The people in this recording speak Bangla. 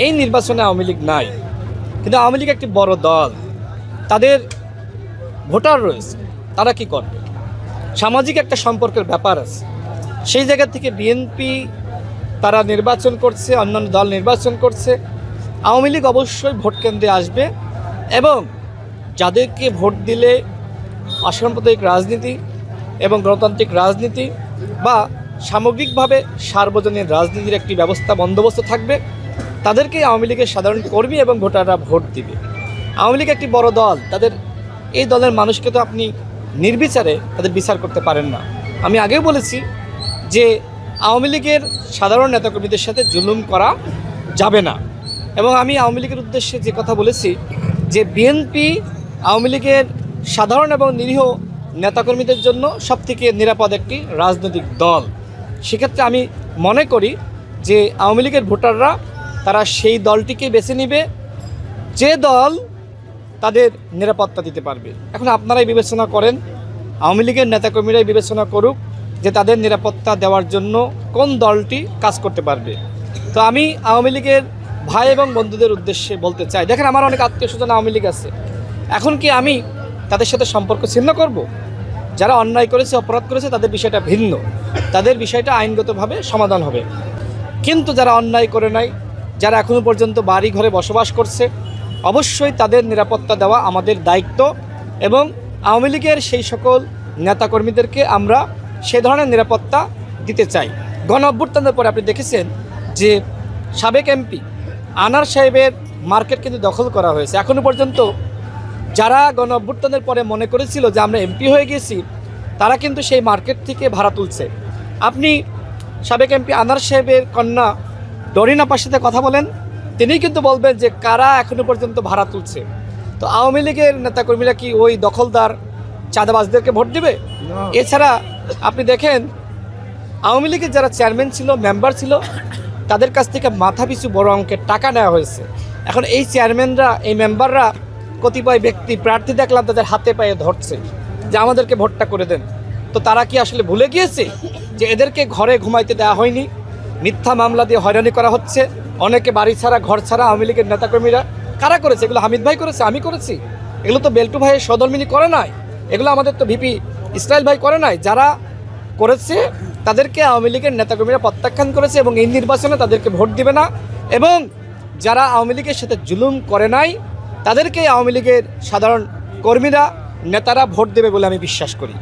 এই নির্বাচনে আওয়ামী লীগ নাই, কিন্তু আওয়ামী লীগ একটি বড় দল, তাদের ভোটার রয়েছে, তারা কি করবে? সামাজিক একটা সম্পর্কের ব্যাপার আছে। সেই জায়গা থেকে বিএনপি তারা নির্বাচন করছে, অন্যান্য দল নির্বাচন করছে, আওয়ামী লীগ অবশ্যই ভোট কেন্দ্রে আসবে এবং যাদেরকে ভোট দিলে অসাম্প্রদায়িক রাজনীতি এবং গণতান্ত্রিক রাজনীতি বা সামগ্রিকভাবে সার্বজনীন রাজনীতির একটি ব্যবস্থা বন্দোবস্ত থাকবে, তাদেরকেই আওয়ামী লীগের সাধারণ কর্মী এবং ভোটাররা ভোট দিবে। আওয়ামী লীগ একটি বড় দল, তাদের এই দলের মানুষকে তো আপনি নির্বিচারে তাদের বিচার করতে পারেন না। আমি আগেও বলেছি যে আওয়ামী লীগের সাধারণ নেতাকর্মীদের সাথে জুলুম করা যাবে না, এবং আমি আওয়ামী লীগের উদ্দেশ্যে যে কথা বলেছি যে বিএনপি আওয়ামী লীগের সাধারণ এবং নিরীহ নেতাকর্মীদের জন্য সবথেকে নিরাপদ একটি রাজনৈতিক দল। সেক্ষেত্রে আমি মনে করি যে আওয়ামী লীগের ভোটাররা তারা সেই দলটিকে বেছে নেবে যে দল তাদের নিরাপত্তা দিতে পারবে। এখন আপনারাই বিবেচনা করেন, আওয়ামী লীগের নেতাকর্মীরাই বিবেচনা করুক যে তাদের নিরাপত্তা দেওয়ার জন্য কোন দলটি কাজ করতে পারবে। তো আমি আওয়ামী লীগের ভাই এবং বন্ধুদের উদ্দেশ্যে বলতে চাই, দেখেন আমার অনেক আত্মীয় স্বজন আওয়ামী লীগ আছে, এখন কি আমি তাদের সাথে সম্পর্ক ছিন্ন করব? যারা অন্যায় করেছে, অপরাধ করেছে, তাদের বিষয়টা ভিন্ন, তাদের বিষয়টা আইনগতভাবে সমাধান হবে। কিন্তু যারা অন্যায় করে নাই, যারা এখনও পর্যন্ত বাড়ি ঘরে বসবাস করছে, অবশ্যই তাদের নিরাপত্তা দেওয়া আমাদের দায়িত্ব, এবং আওয়ামী লীগের সেই সকল নেতাকর্মীদেরকে আমরা সে ধরনের নিরাপত্তা দিতে চাই। গণ অভ্যুত্থানের পরে আপনি দেখেছেন যে সাবেক এমপি আনার সাহেবের মার্কেট কিন্তু দখল করা হয়েছে। এখনও পর্যন্ত যারা গণ অভ্যুত্থানের পরে মনে করেছিল যে আমরা এমপি হয়ে গেছি, তারা কিন্তু সেই মার্কেট থেকে ভাড়া তুলছে। আপনি সাবেক এমপি আনার সাহেবের কন্যা ডরিনা আপার সাথে কথা বলেন, তিনিই কিন্তু বলবেন যে কারা এখনও পর্যন্ত ভাড়া তুলছে। তো আওয়ামী লীগের নেতাকর্মীরা কি ওই দখলদার চাঁদাবাজদেরকে ভোট দেবে? এছাড়া আপনি দেখেন আওয়ামী লীগের যারা চেয়ারম্যান ছিল, মেম্বার ছিল, তাদের কাছ থেকে মাথাপিছু বড় অঙ্কের টাকা নেওয়া হয়েছে। এখন এই চেয়ারম্যানরা, এই মেম্বাররা কতিপয় ব্যক্তি প্রার্থী দেখলাম তাদের হাতে পায়ে ধরছে যে আমাদেরকে ভোটটা করে দেন। তো তারা কি আসলে ভুলে গিয়েছে যে এদেরকে ঘরে ঘুমাইতে দেওয়া হয়নি, মিথ্যা মামলা দিয়ে হয়রানি করা হচ্ছে, অনেকে বাড়ি ছাড়া ঘর ছাড়া? আওয়ামী লীগের নেতাকর্মীরা কারা করেছে? এগুলো হামিদ ভাই করেছে, আমি করেছি? এগুলো তো বেল্টু ভাইয়ের সহধর্মিনী করে নাই, এগুলো আমাদের তো ভিপি ইসরায়েল ভাই করে নাই। যারা করেছে তাদেরকে আওয়ামী লীগের নেতাকর্মীরা প্রত্যাখ্যান করেছে এবং এই নির্বাচনে তাদেরকে ভোট দিবে না, এবং যারা আওয়ামী লীগের সাথে জুলুম করে নাই তাদেরকে আওয়ামী লীগের সাধারণ কর্মীরা, নেতারা ভোট দেবে বলে আমি বিশ্বাস করি।